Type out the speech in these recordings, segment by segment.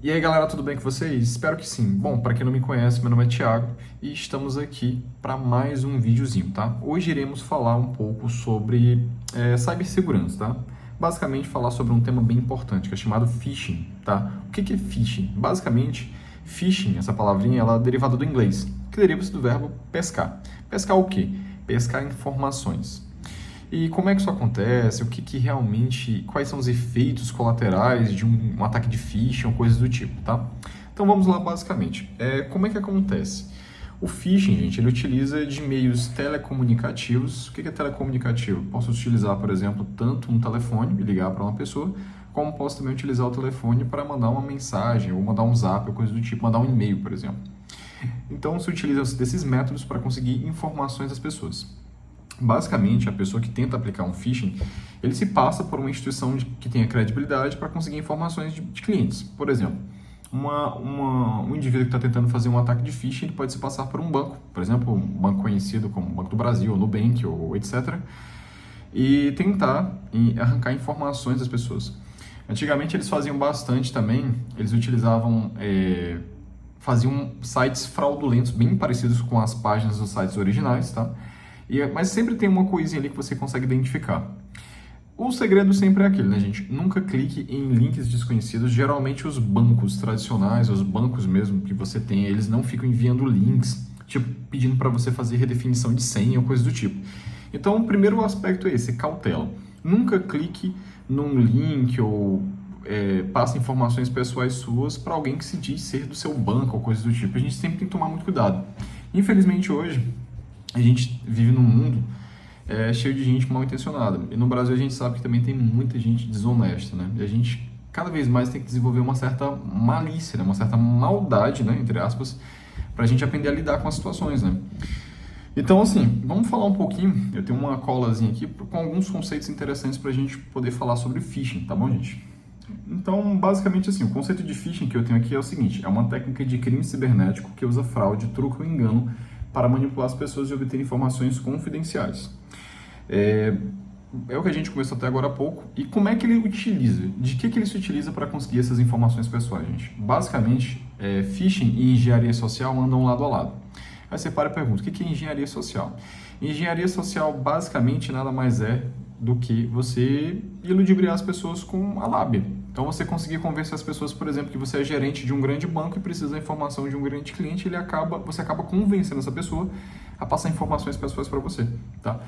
E aí galera, tudo bem com vocês? Espero que sim. Bom, para quem não me conhece, meu nome é Thiago e estamos aqui para mais um videozinho, tá? Hoje iremos falar um pouco sobre cibersegurança, tá? Basicamente falar sobre um tema bem importante que é chamado phishing, tá? O que é phishing? Basicamente, phishing, essa palavrinha, ela é derivada do inglês, que deriva-se do verbo pescar. Pescar o quê? Pescar informações. E como é que isso acontece? O que realmente, quais são os efeitos colaterais de um ataque de phishing ou coisas do tipo, tá? Então vamos lá basicamente. Como é que acontece? O phishing, gente, ele utiliza de meios telecomunicativos. O que é telecomunicativo? Posso utilizar, por exemplo, tanto um telefone e ligar para uma pessoa, como posso também utilizar o telefone para mandar uma mensagem, ou mandar um zap, ou coisa do tipo, mandar um e-mail, por exemplo. Então se utiliza desses métodos para conseguir informações das pessoas. Basicamente, a pessoa que tenta aplicar um phishing, ele se passa por uma instituição que tenha credibilidade para conseguir informações de clientes. Por exemplo, um indivíduo que está tentando fazer um ataque de phishing, ele pode se passar por um banco, por exemplo, um banco conhecido como Banco do Brasil, ou Nubank, ou etc., e tentar arrancar informações das pessoas. Antigamente, eles faziam bastante também, eles utilizavam... faziam sites fraudulentos, bem parecidos com as páginas dos sites originais, tá? Mas sempre tem uma coisinha ali que você consegue identificar. O segredo sempre é aquele, né, gente? Nunca clique em links desconhecidos. Geralmente os bancos tradicionais, os bancos mesmo que você tem, eles não ficam enviando links, tipo, pedindo para você fazer redefinição de senha ou coisa do tipo. Então, o primeiro aspecto é esse, cautela. Nunca clique num link ou passe informações pessoais suas para alguém que se diz ser do seu banco ou coisa do tipo. A gente sempre tem que tomar muito cuidado. Infelizmente, hoje, a gente vive num mundo cheio de gente mal intencionada. E no Brasil a gente sabe que também tem muita gente desonesta, né? E a gente cada vez mais tem que desenvolver uma certa malícia, né? Uma certa maldade, né? Entre aspas, para a gente aprender a lidar com as situações, né? Então, assim, vamos falar um pouquinho. Eu tenho uma colazinha aqui com alguns conceitos interessantes para a gente poder falar sobre phishing, tá bom, gente? Então, basicamente assim, o conceito de phishing que eu tenho aqui é o seguinte: é uma técnica de crime cibernético que usa fraude, truque ou engano para manipular as pessoas e obter informações confidenciais. É o que a gente começou até agora há pouco. E como é que ele utiliza? De que ele se utiliza para conseguir essas informações pessoais, gente? Basicamente, phishing e engenharia social andam lado a lado. Aí você para e pergunta, o que é engenharia social? Engenharia social basicamente nada mais é do que você iludibriar as pessoas com a lábia. Então você conseguir convencer as pessoas, por exemplo, que você é gerente de um grande banco e precisa da informação de um grande cliente, você acaba convencendo essa pessoa a passar informações pessoais para você, tá?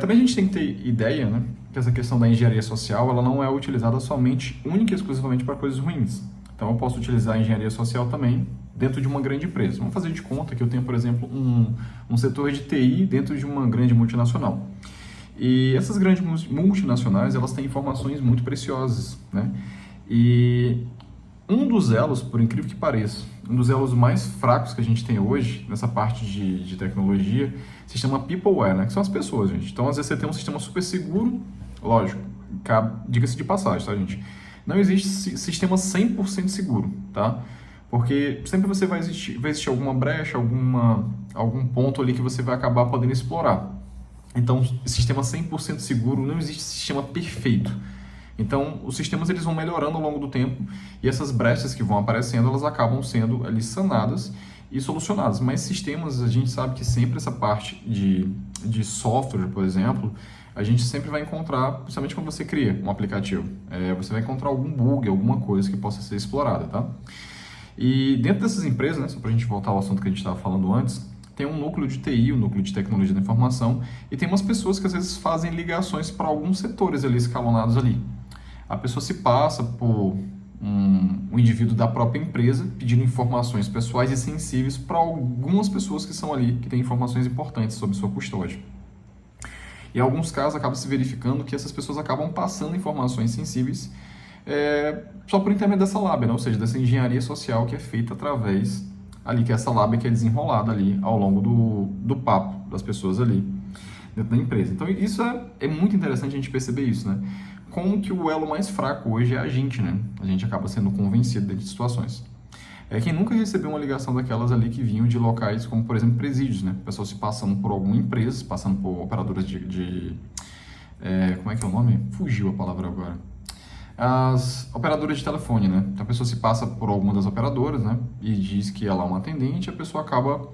Também a gente tem que ter ideia, né, que essa questão da engenharia social, ela não é utilizada somente, única e exclusivamente para coisas ruins. Então eu posso utilizar a engenharia social também dentro de uma grande empresa. Vamos fazer de conta que eu tenho, por exemplo, um setor de TI dentro de uma grande multinacional. E essas grandes multinacionais, elas têm informações muito preciosas, né? E um dos elos, por incrível que pareça, um dos elos mais fracos que a gente tem hoje, nessa parte de tecnologia, se chama Peopleware, né? Que são as pessoas, gente. Então, às vezes você tem um sistema super seguro, lógico, diga-se de passagem, tá, gente? Não existe sistema 100% seguro, tá? Porque sempre você vai existir alguma brecha, algum ponto ali que você vai acabar podendo explorar. Então, sistema 100% seguro, não existe sistema perfeito. Então, os sistemas eles vão melhorando ao longo do tempo e essas brechas que vão aparecendo, elas acabam sendo ali sanadas e solucionadas. Mas sistemas, a gente sabe que sempre essa parte de software, por exemplo, a gente sempre vai encontrar, principalmente quando você cria um aplicativo, você vai encontrar algum bug, alguma coisa que possa ser explorada, tá? E dentro dessas empresas, né, só para a gente voltar ao assunto que a gente estava falando antes, tem um núcleo de TI, um núcleo de tecnologia da informação, e tem umas pessoas que às vezes fazem ligações para alguns setores ali escalonados ali. A pessoa se passa por um indivíduo da própria empresa pedindo informações pessoais e sensíveis para algumas pessoas que são ali, que têm informações importantes sobre sua custódia. Em alguns casos, acaba se verificando que essas pessoas acabam passando informações sensíveis só por intermédio dessa lábia, né? Ou seja, dessa engenharia social que é feita através ali, que é essa lábia que é desenrolada ali ao longo do papo das pessoas ali dentro da empresa. Então isso é muito interessante a gente perceber isso, né? Como que o elo mais fraco hoje é a gente, né? A gente acaba sendo convencido dentro de situações. Quem nunca recebeu uma ligação daquelas ali que vinham de locais como, por exemplo, presídios, né? O pessoal se passando por alguma empresa, passando por operadoras como é que é o nome? Fugiu a palavra agora. as operadoras de telefone, né? Então a pessoa se passa por alguma das operadoras, né? E diz que ela é uma atendente, a pessoa acaba,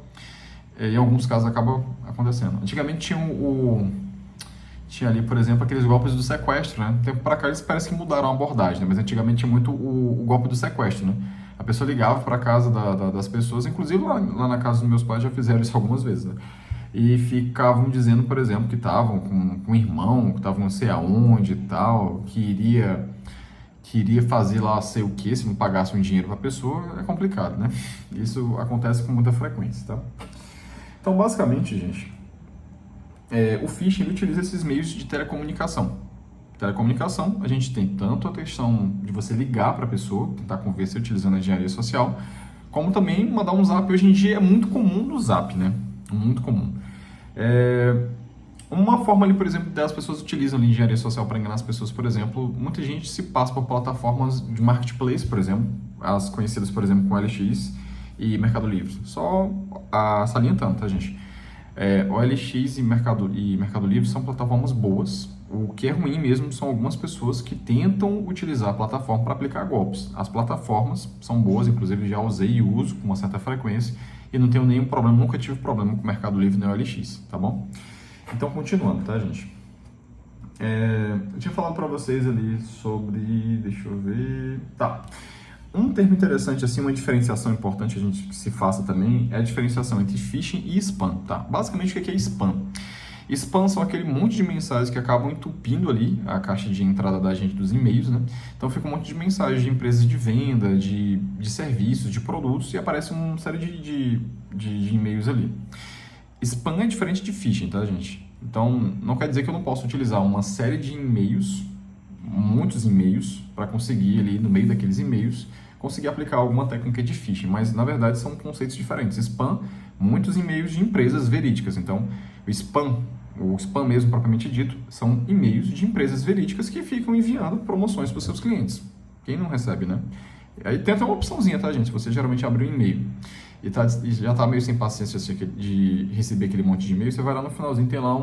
em alguns casos, acaba acontecendo. Antigamente tinha ali, por exemplo, aqueles golpes do sequestro, né? Tempo para cá eles parece que mudaram a abordagem, né? Mas antigamente tinha muito o golpe do sequestro, né? A pessoa ligava para casa das pessoas, inclusive lá na casa dos meus pais já fizeram isso algumas vezes, né? E ficavam dizendo, por exemplo, que estavam com um irmão, que estavam não sei aonde e tal, que iria fazer lá sei o que se não pagasse um dinheiro para a pessoa. É complicado, né? Isso acontece com muita frequência, tá? Então, basicamente, gente, o phishing ele utiliza esses meios de telecomunicação. Telecomunicação, a gente tem tanto a questão de você ligar para a pessoa, tentar conversar utilizando a engenharia social, como também mandar um zap. Hoje em dia é muito comum no zap, né? Muito comum. Uma forma ali, por exemplo, das pessoas utilizam ali engenharia social para enganar as pessoas, por exemplo, muita gente se passa por plataformas de marketplace, por exemplo, as conhecidas, por exemplo, com OLX e Mercado Livre. Só salientando, tá, gente? OLX e Mercado Livre são plataformas boas. O que é ruim mesmo são algumas pessoas que tentam utilizar a plataforma para aplicar golpes. As plataformas são boas, inclusive já usei e uso com uma certa frequência e não tenho nenhum problema, nunca tive problema com o Mercado Livre nem OLX, tá bom? Então, continuando, tá, gente? Eu tinha falado para vocês ali sobre... Deixa eu ver... Tá. Um termo interessante, assim, uma diferenciação importante que a gente se faça também é a diferenciação entre phishing e spam, tá? Basicamente, o que é spam? Spam são aquele monte de mensagens que acabam entupindo ali a caixa de entrada da gente dos e-mails, né? Então, fica um monte de mensagens de empresas de venda, de serviços, de produtos e aparece uma série de e-mails ali. Spam é diferente de phishing, tá, gente? Então, não quer dizer que eu não possa utilizar uma série de e-mails, muitos e-mails, para conseguir ali, no meio daqueles e-mails, conseguir aplicar alguma técnica de phishing, mas, na verdade, são conceitos diferentes. Spam, muitos e-mails de empresas verídicas. Então, o spam mesmo, propriamente dito, são e-mails de empresas verídicas que ficam enviando promoções para os seus clientes. Quem não recebe, né? Aí tem até uma opçãozinha, tá, gente? Se você geralmente abre um e-mail e já está meio sem paciência assim, de receber aquele monte de e-mail, você vai lá no finalzinho, tem lá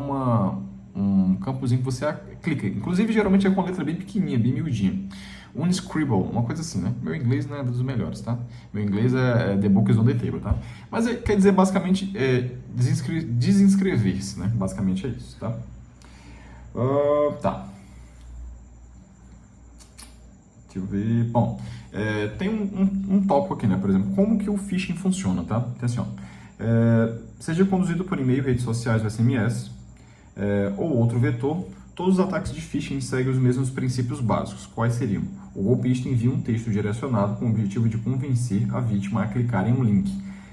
um campozinho que você clica. Inclusive, geralmente é com a letra bem pequenininha, bem miudinha. Unscribble, uma coisa assim, né? Meu inglês não é dos melhores, tá? Meu inglês é the book is on the table, tá? Mas quer dizer, basicamente, desinscrever-se, né? Basicamente é isso, tá? Tá. Deixa eu ver. Bom, tem um tópico aqui, né? Por exemplo, como que o phishing funciona, tá? Então, assim, ó, seja conduzido por e-mail, redes sociais ou SMS, ou outro vetor, todos os ataques de phishing seguem os mesmos princípios básicos. Quais seriam? O golpista envia um texto direcionado com o objetivo de convencer a vítima a clicar em um link,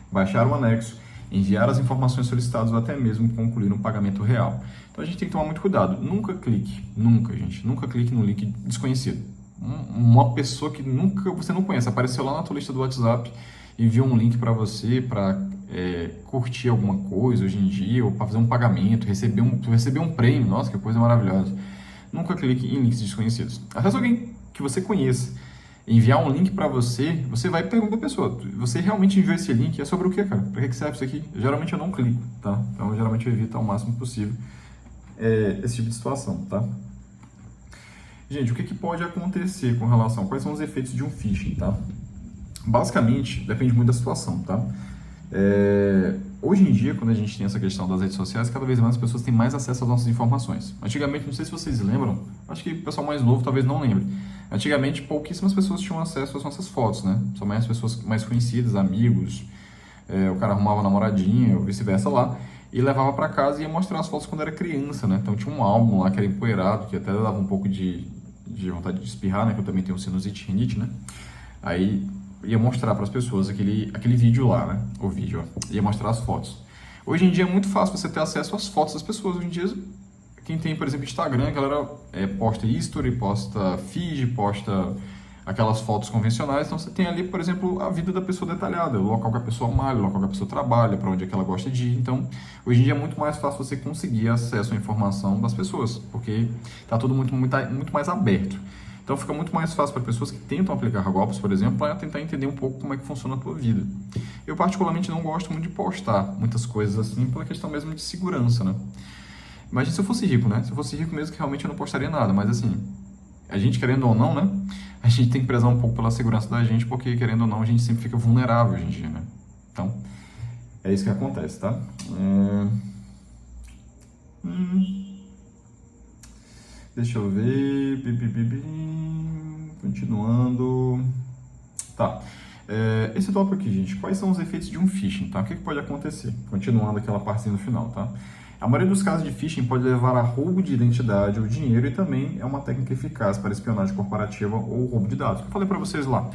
baixar um anexo, enviar as informações solicitadas ou até mesmo concluir um pagamento real. Então a gente tem que tomar muito cuidado. Nunca clique no link desconhecido. Uma pessoa que você não conhece, apareceu lá na tua lista do WhatsApp, enviou um link para você para curtir alguma coisa hoje em dia, ou para fazer um pagamento, receber um prêmio, nossa, que coisa maravilhosa. Nunca clique em links desconhecidos. Até se alguém que você conheça enviar um link para você, você vai perguntar a pessoa, você realmente enviou esse link? É sobre o que, cara? Para que serve isso aqui? Geralmente eu não clico, tá? Então, geralmente eu evito ao máximo possível esse tipo de situação, tá? Gente, o que pode acontecer com relação? Quais são os efeitos de um phishing, tá? Basicamente, depende muito da situação, tá? Hoje em dia, quando a gente tem essa questão das redes sociais, cada vez mais as pessoas têm mais acesso às nossas informações. Antigamente, não sei se vocês lembram, acho que o pessoal mais novo talvez não lembre. Antigamente, pouquíssimas pessoas tinham acesso às nossas fotos, né? Somente as pessoas mais conhecidas, amigos, o cara arrumava uma namoradinha, ou vice-versa lá, e levava para casa e ia mostrar as fotos quando era criança, né? Então tinha um álbum lá que era empoeirado, que até dava um pouco de vontade de espirrar, né? Que eu também tenho sinusite, rinite, né? Aí ia mostrar para as pessoas aquele vídeo lá, né? O vídeo, ó. Ia mostrar as fotos. Hoje em dia é muito fácil você ter acesso às fotos das pessoas. Hoje em dia, quem tem, por exemplo, Instagram, a galera posta history, posta feed, posta aquelas fotos convencionais. Então você tem ali, por exemplo, a vida da pessoa detalhada, o local que a pessoa malha, o local que a pessoa trabalha, para onde é que ela gosta de ir. Então, hoje em dia é muito mais fácil você conseguir acesso à informação das pessoas, porque está tudo muito mais aberto. Então fica muito mais fácil para pessoas que tentam aplicar golpes, por exemplo, para tentar entender um pouco como é que funciona a tua vida. Eu particularmente não gosto muito de postar muitas coisas assim, pela questão mesmo de segurança, né? Imagina se eu fosse rico, né? Se eu fosse rico mesmo, que realmente eu não postaria nada, mas assim, a gente querendo ou não, né? A gente tem que prezar um pouco pela segurança da gente, porque querendo ou não, a gente sempre fica vulnerável hoje em dia, né? Então, é isso que acontece, tá? Deixa eu ver. Continuando. Tá. Esse tópico aqui, gente, quais são os efeitos de um phishing, tá? O que pode acontecer? Continuando aquela parte no final, tá? A maioria dos casos de phishing pode levar a roubo de identidade ou dinheiro e também é uma técnica eficaz para espionagem corporativa ou roubo de dados. Eu falei para vocês lá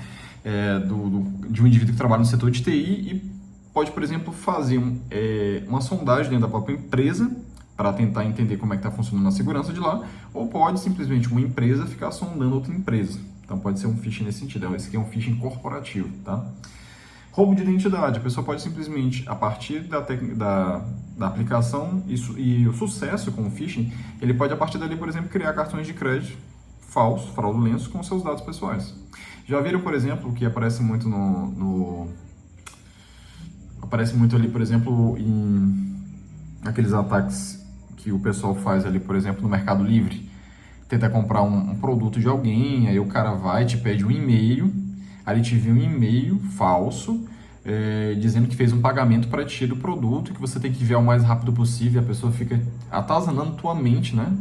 de um indivíduo que trabalha no setor de TI e pode, por exemplo, fazer uma sondagem dentro da própria empresa para tentar entender como é que está funcionando a segurança de lá, ou pode simplesmente uma empresa ficar sondando outra empresa. Então pode ser um phishing nesse sentido. Esse aqui é um phishing corporativo, tá? Roubo de identidade. A pessoa pode simplesmente, a partir da aplicação e o sucesso com o phishing, ele pode, a partir dali, por exemplo, criar cartões de crédito falsos, fraudulentos, com seus dados pessoais. Já viram, por exemplo, que aparece muito aparece muito ali, por exemplo, em aqueles ataques que o pessoal faz ali, por exemplo, no Mercado Livre. Tenta comprar um produto de alguém, aí o cara vai, te pede um e-mail, aí ele te envia um e-mail falso, dizendo que fez um pagamento para ti do produto, que você tem que enviar o mais rápido possível, e a pessoa fica atazanando tua mente, né?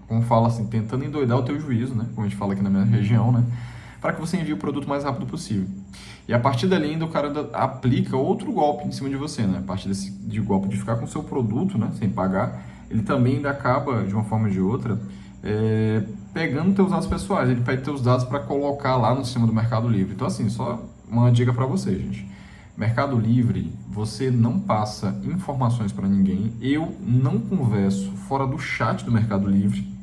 Como fala assim, tentando endoidar o teu juízo, né? Como a gente fala aqui na minha região, né? Para que você envie o produto o mais rápido possível. E a partir dali ainda o cara aplica outro golpe em cima de você, né? A partir de golpe de ficar com o seu produto, né? Sem pagar, ele também ainda acaba, de uma forma ou de outra, pegando teus dados pessoais. Ele pede teus dados para colocar lá no sistema do Mercado Livre. Então, assim, só uma dica para vocês, gente. Mercado Livre, você não passa informações para ninguém. Eu não converso fora do chat do Mercado Livre.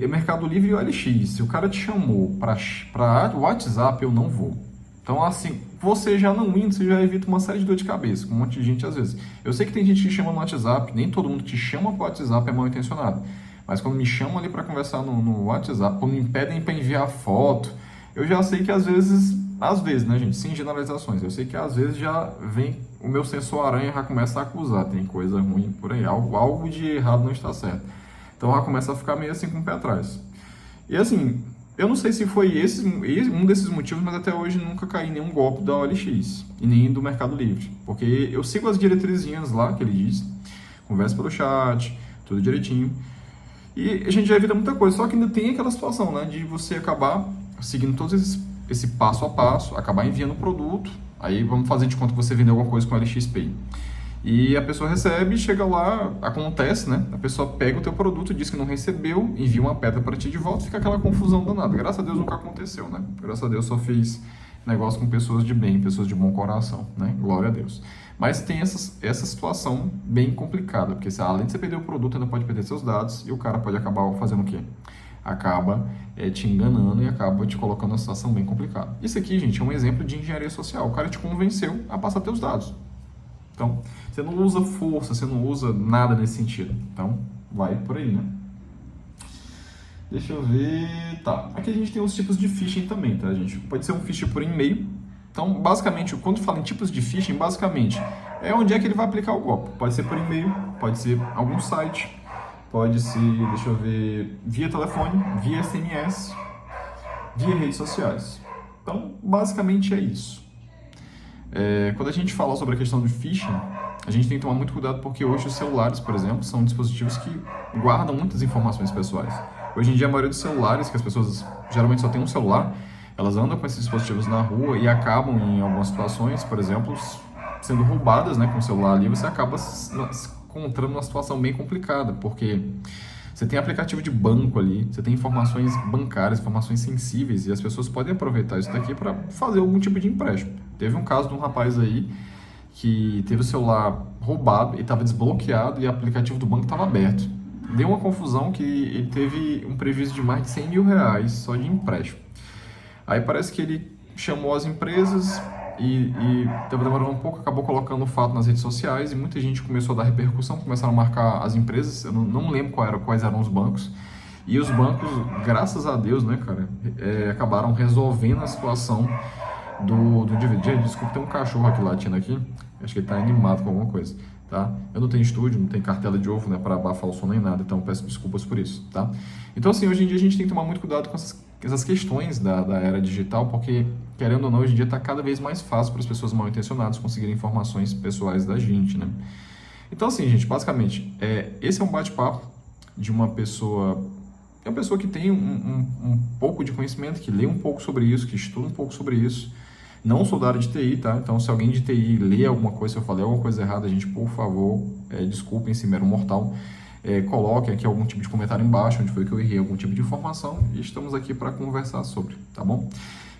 Mercado Livre e OLX, se o cara te chamou para WhatsApp, eu não vou. Então, assim, você já não indo, você já evita uma série de dor de cabeça, com um monte de gente às vezes. Eu sei que tem gente que chama no WhatsApp, nem todo mundo que te chama para o WhatsApp é mal intencionado. Mas quando me chamam ali para conversar no WhatsApp, quando me pedem para enviar foto, eu já sei que às vezes, né, gente, sem generalizações, eu sei que às vezes já vem o meu sensor aranha já começa a acusar, tem coisa ruim por aí, algo de errado não está certo. Então já começa a ficar meio assim com o pé atrás. E assim, eu não sei se foi um desses motivos, mas até hoje nunca caí em nenhum golpe da OLX e nem do Mercado Livre. Porque eu sigo as diretrizinhas lá que ele diz, conversa pelo chat, tudo direitinho. E a gente já evita muita coisa, só que ainda tem aquela situação, né, de você acabar seguindo todos esse passo a passo, acabar enviando o produto, aí vamos fazer de conta que você vendeu alguma coisa com o LX Pay. E a pessoa recebe, chega lá, acontece, né? A pessoa pega o teu produto, diz que não recebeu, envia uma pedra para ti de volta, fica aquela confusão danada. Graças a Deus nunca aconteceu, né? Graças a Deus só fiz negócio com pessoas de bem, pessoas de bom coração, né? Glória a Deus. Mas tem essa situação bem complicada, porque além de você perder o produto, ainda pode perder seus dados e o cara pode acabar fazendo o quê? Acaba te enganando e acaba te colocando numa situação bem complicada. Isso aqui, gente, é um exemplo de engenharia social. O cara te convenceu a passar teus dados. Então, você não usa força, você não usa nada nesse sentido. Então, vai por aí, né? Deixa eu ver... Tá, aqui a gente tem os tipos de phishing também, tá, gente? Pode ser um phishing por e-mail. Então, basicamente, quando fala em tipos de phishing, basicamente, é onde é que ele vai aplicar o golpe. Pode ser por e-mail, pode ser algum site, pode ser, deixa eu ver, via telefone, via SMS, via redes sociais. Então, basicamente é isso. Quando a gente fala sobre a questão de phishing, a gente tem que tomar muito cuidado porque hoje os celulares, por exemplo, são dispositivos que guardam muitas informações pessoais. Hoje em dia, a maioria dos celulares, que as pessoas geralmente só têm um celular, elas andam com esses dispositivos na rua e acabam, em algumas situações, por exemplo, sendo roubadas, né, com o celular ali, você acaba se encontrando numa situação bem complicada, porque você tem aplicativo de banco ali, você tem informações bancárias, informações sensíveis, e as pessoas podem aproveitar isso daqui para fazer algum tipo de empréstimo. Teve um caso de um rapaz aí que teve o celular roubado e estava desbloqueado e o aplicativo do banco estava aberto. Deu uma confusão que ele teve um prejuízo de mais de 100 mil reais só de empréstimo. Aí parece que ele chamou as empresas e estava demorando um pouco, acabou colocando o fato nas redes sociais e muita gente começou a dar repercussão, começaram a marcar as empresas, eu não lembro quais eram os bancos, e os bancos, graças a Deus, né, cara, acabaram resolvendo a situação do indivíduo. Desculpa, tem um cachorro aqui latindo aqui, acho que ele está animado com alguma coisa. tá? Eu não tenho estúdio, não tenho cartela de ovo, né, para abafar o som nem nada, então peço desculpas por isso, tá? Então, assim, hoje em dia a gente tem que tomar muito cuidado com essas questões da era digital, porque, querendo ou não, hoje em dia está cada vez mais fácil para as pessoas mal intencionadas conseguirem informações pessoais da gente, né? Então, assim, gente, basicamente, esse é um bate-papo de uma pessoa. É uma pessoa que tem um pouco de conhecimento, que lê um pouco sobre isso, que estuda um pouco sobre isso. Não sou da área de TI, tá? Então, se alguém de TI lê alguma coisa, se eu falei alguma coisa errada, gente, por favor, desculpem se mero mortal. Coloquem aqui algum tipo de comentário embaixo, onde foi que eu errei algum tipo de informação, e estamos aqui para conversar sobre, tá bom?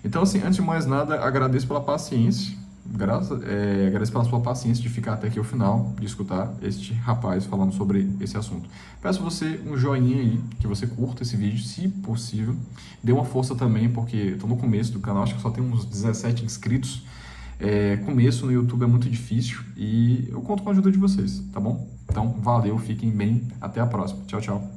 Então, assim, antes de mais nada, agradeço pela paciência. Agradeço pela sua paciência de ficar até aqui ao final, de escutar este rapaz falando sobre esse assunto. Peço você um joinha aí, que você curta esse vídeo, se possível. Dê uma força também, porque estou no começo do canal, acho que só tem uns 17 inscritos. Começo no YouTube é muito difícil e eu conto com a ajuda de vocês, tá bom? Então, valeu, fiquem bem, até a próxima. Tchau, tchau.